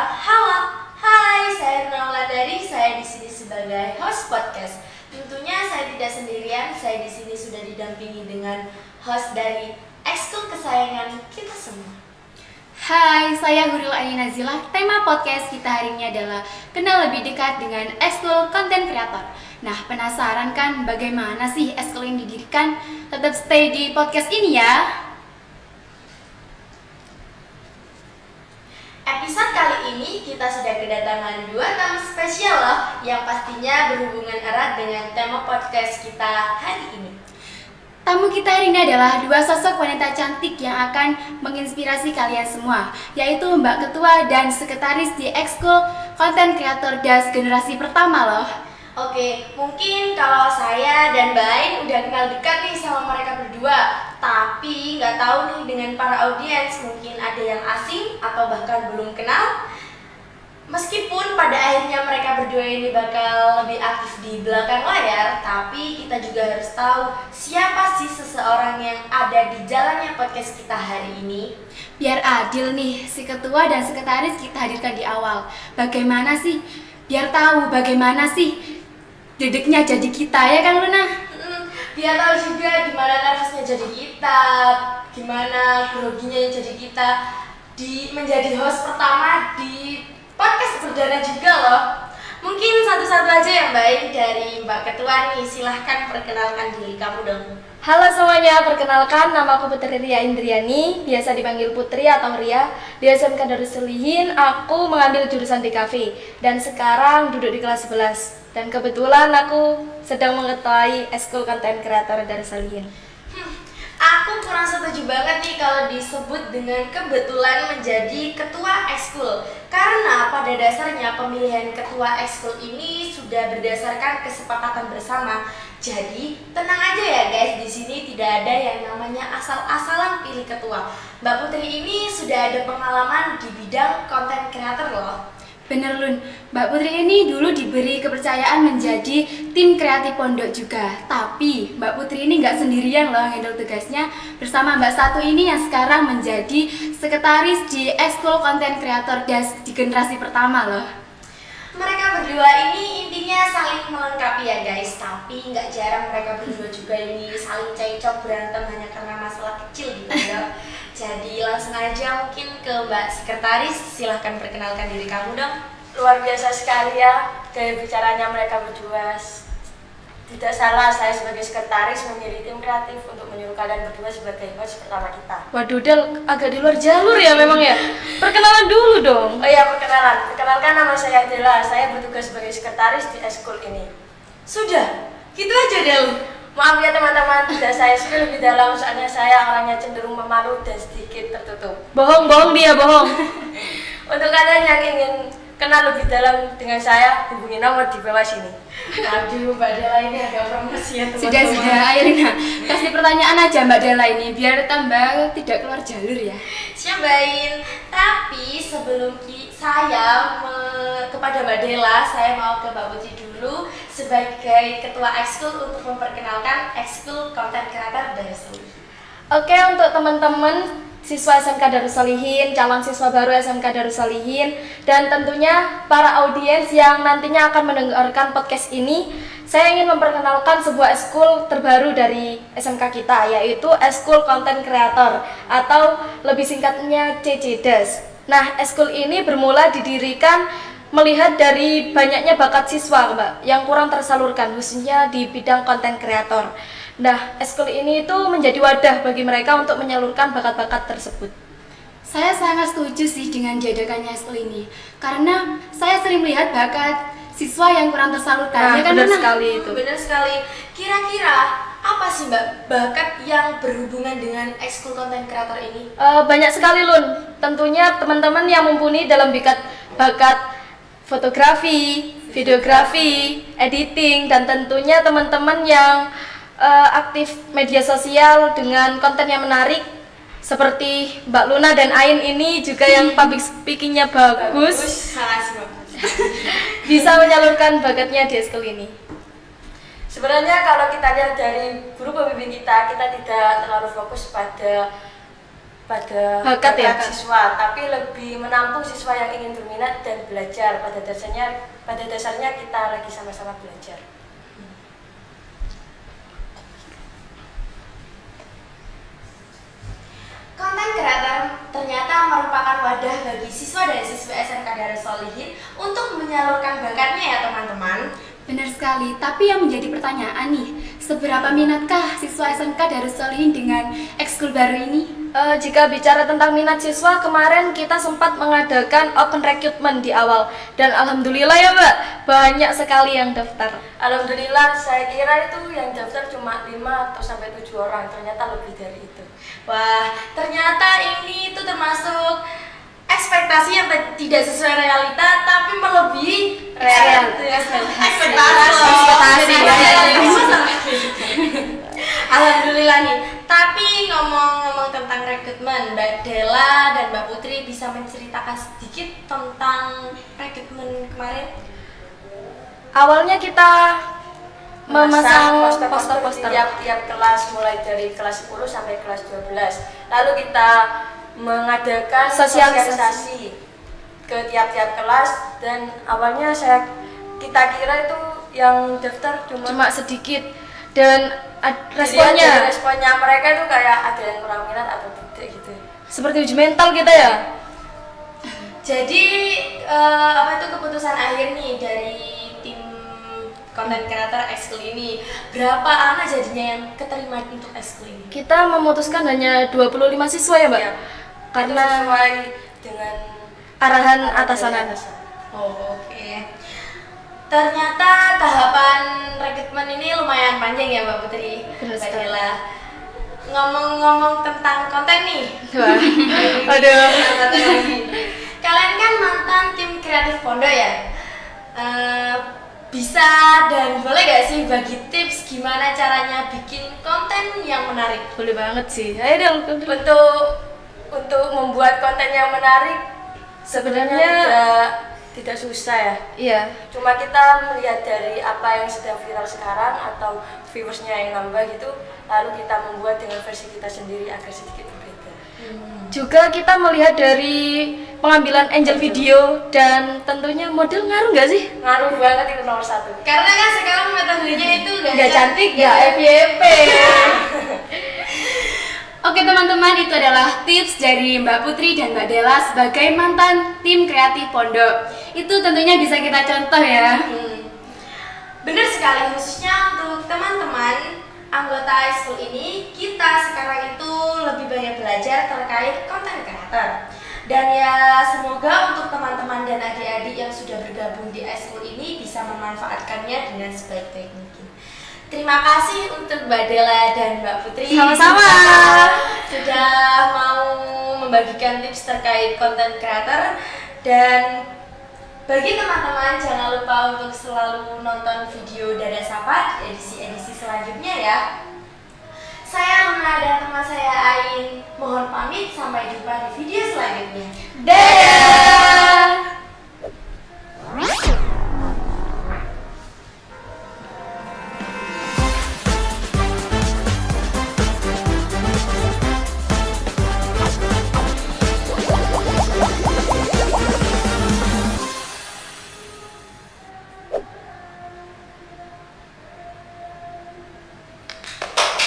Halo, hai, saya Wulandari. Saya di sini sebagai host podcast. Tentunya saya tidak sendirian. Saya di sini sudah didampingi dengan host dari ekskul kesayangan kita semua. Hai, saya Hurul Aini Nazila. Tema podcast kita hari ini adalah kenal lebih dekat dengan ekskul konten kreator. Nah, penasaran kan bagaimana sih ekskul yang didirikan? Tetap stay di podcast ini ya. Episode kali ini kita sudah kedatangan dua tamu spesial loh, yang pastinya berhubungan erat dengan tema podcast kita hari ini. Tamu kita hari ini adalah dua sosok wanita cantik yang akan menginspirasi kalian semua, yaitu Mbak Ketua dan Sekretaris di ekskul konten kreator DAS generasi pertama loh. Oke, mungkin kalau saya dan Mbak Ain udah kenal dekat nih sama mereka berdua, tapi nggak tahu nih dengan para audiens, mungkin ada yang asing atau bahkan belum kenal. Meskipun pada akhirnya mereka berdua ini bakal lebih aktif di belakang layar, tapi kita juga harus tahu siapa sih seseorang yang ada di jalannya podcast kita hari ini. Biar adil nih, si ketua dan sekretaris kita hadirkan di awal. Bagaimana sih? Biar tahu bagaimana sih dedeknya jadi kita, ya kan Luna? Biar tahu juga gimana nervousnya jadi kita, gimana groginya jadi kita di menjadi host pertama di podcast perdana juga loh. Mungkin satu-satu aja yang baik dari Mbak Ketua nih, silahkan perkenalkan diri kamu dong. Halo semuanya, perkenalkan nama aku Putri Ria Indriani, biasa dipanggil Putri atau Ria. Di SMK Darus Salihin, aku mengambil jurusan DKV dan sekarang duduk di kelas 11. Dan kebetulan aku sedang mengetuai ekskul konten kreator Darus Salihin. Aku kurang setuju banget nih kalau disebut dengan kebetulan menjadi ketua ekskul. Karena pada dasarnya pemilihan ketua ekskul ini sudah berdasarkan kesepakatan bersama. Jadi tenang aja ya guys, di sini tidak ada yang namanya asal-asalan pilih ketua. Mbak Putri ini sudah ada pengalaman di bidang konten kreator loh. Bener Lun, Mbak Putri ini dulu diberi kepercayaan menjadi tim kreatif pondok juga. Tapi Mbak Putri ini nggak sendirian loh handle tugasnya, bersama Mbak Satu ini yang sekarang menjadi sekretaris di ekskul konten kreator DAS di generasi pertama loh. Mereka berdua ini intinya saling melengkapi ya guys, tapi nggak jarang mereka berdua juga ini saling cekcok berantem hanya karena masalah kecil gitu ya. Jadi langsung aja mungkin ke Mbak Sekretaris, silahkan perkenalkan diri kamu dong. Luar biasa sekali ya gaya bicaranya mereka berdua. Tidak salah, saya sebagai sekretaris memilih tim kreatif untuk menyuruh kalian berdua sebagai host pertama kita. Waduh, Del, agak di luar jalur ya memang ya. Perkenalan dulu dong. Oh iya, perkenalan. Perkenalkan, nama saya Dela. Saya bertugas sebagai sekretaris di ekskul ini. Sudah, gitu aja Del. Maaf ya teman-teman, tidak saya spill lebih dalam soalnya saya orangnya cenderung memalu dan sedikit tertutup. Bohong dia, bohong. Untuk kalian yang ingin kenal lebih dalam dengan saya, hubungi nomor di bawah sini. Aduh, Mbak Dela ini agak promosi ya teman-teman. Sudah, ayo Lina, kasih pertanyaan aja Mbak Dela ini biar tambah tidak keluar jalur ya. Siapain, tapi sebelum saya kepada Mbak Dela, saya mau ke Mbak Putri dulu sebagai ketua ekskul untuk memperkenalkan ekskul konten kreator Darus Salihin. Oke, untuk teman-teman siswa SMK Darus Salihin, calon siswa baru SMK Darus Salihin, dan tentunya para audiens yang nantinya akan mendengarkan podcast ini, saya ingin memperkenalkan sebuah ekskul terbaru dari SMK kita, yaitu ekskul konten kreator atau lebih singkatnya CCDAS. Nah, ekskul ini bermula didirikan melihat dari banyaknya bakat siswa, Mbak, yang kurang tersalurkan khususnya di bidang konten kreator. Nah, ekskul ini itu menjadi wadah bagi mereka untuk menyalurkan bakat-bakat tersebut. Saya sangat setuju sih dengan diadakannya ekskul ini, karena saya sering melihat bakat siswa yang kurang tersalurkan. Nah, Ya kan, benar Luna? sekali itu. Benar sekali. Kira-kira apa sih Mbak bakat yang berhubungan dengan ekskul konten kreator ini? Banyak sekali Lun, tentunya teman-teman yang mumpuni dalam bakat fotografi, videografi, editing, dan tentunya teman-teman yang aktif media sosial dengan konten yang menarik seperti Mbak Luna dan Ain ini juga yang public speakingnya bagus. Makasih Mbak. Bisa menyalurkan bakatnya di ekskul ini. Sebenarnya kalau kita lihat dari guru pembimbing kita tidak terlalu fokus pada pada Bakat ya? siswa, tapi lebih menampung siswa yang ingin berminat dan belajar. Pada dasarnya kita lagi sama-sama belajar. Konten kreator ternyata merupakan wadah bagi siswa dan siswi SMK Darus Sholihin untuk menyalurkan bakatnya ya teman-teman. Benar sekali, tapi yang menjadi pertanyaan nih, seberapa minatkah siswa SMK Darus Sholihin dengan ekskul baru ini? Jika bicara tentang minat siswa, kemarin kita sempat mengadakan open recruitment di awal. Dan alhamdulillah ya Mbak, banyak sekali yang daftar. Alhamdulillah, saya kira itu yang daftar cuma 5 atau sampai 7 orang, ternyata lebih dari itu. Wah, ternyata ini itu termasuk ekspektasi yang tidak sesuai realita tapi melebihi ekspektasi. Alhamdulillah nih. Tapi ngomong-ngomong tentang rekrutmen, Mbak Della dan Mbak Putri bisa menceritakan sedikit tentang rekrutmen kemarin? Awalnya kita memasang poster-poster di poster-poster. tiap kelas, mulai dari kelas 10 sampai kelas 12. Lalu kita mengadakan sosialisasi ke tiap-tiap kelas, dan awalnya kita kira itu yang daftar cuma sedikit, dan responnya responnya mereka itu kayak ada yang kurang minat atau tidak gitu. seperti uji mental kita ya. Jadi apa itu keputusan akhir nih dari tim konten kreator ekskul ini? Berapa anak jadinya yang keterima untuk ekskul ini? Kita memutuskan hanya 25 siswa ya Mbak, Ya, karena itu sesuai dengan arahan atasan. Oh, oke. Ternyata tahapan rekrutmen ini lumayan panjang ya Mbak Putri. Benar Mbak sekali. Della. Ngomong-ngomong tentang konten nih. Wah, aduh. Konten lagi. Kalian kan mantan tim kreatif pondok ya. Bisa dan boleh gak sih bagi tips gimana caranya bikin konten yang menarik? Boleh banget sih. Ayo dong. Untuk membuat konten yang menarik sebenarnya tidak susah ya. Iya. Cuma kita melihat dari apa yang sedang viral sekarang atau viewersnya yang nambah gitu, lalu kita membuat dengan versi kita sendiri agar sedikit berbeda. Juga kita melihat dari pengambilan angel video, dan tentunya model ngaruh nggak sih? Ngaruh banget itu nomor 1. Karena kan sekarang metodenya itu Nggak cantik, nggak FYP. Oke teman-teman, itu adalah tips dari Mbak Putri dan Mbak Della sebagai mantan tim kreatif pondok. Itu tentunya bisa kita contoh ya. Benar sekali, khususnya untuk teman-teman anggota ekskul ini, kita sekarang itu lebih banyak belajar terkait konten kreator. Dan ya semoga untuk teman-teman dan adik-adik yang sudah bergabung di ekskul ini bisa memanfaatkannya dengan sebaik-baik mungkin. Terima kasih untuk Mbak Della dan Mbak Putri. Sama-sama. Sudah mau membagikan tips terkait konten kreator. Dan bagi teman-teman jangan lupa untuk selalu nonton video Dada Sapa di edisi-edisi selanjutnya ya. Saya Luna dan teman saya Ain mohon pamit, sampai jumpa di video selanjutnya. Dadah.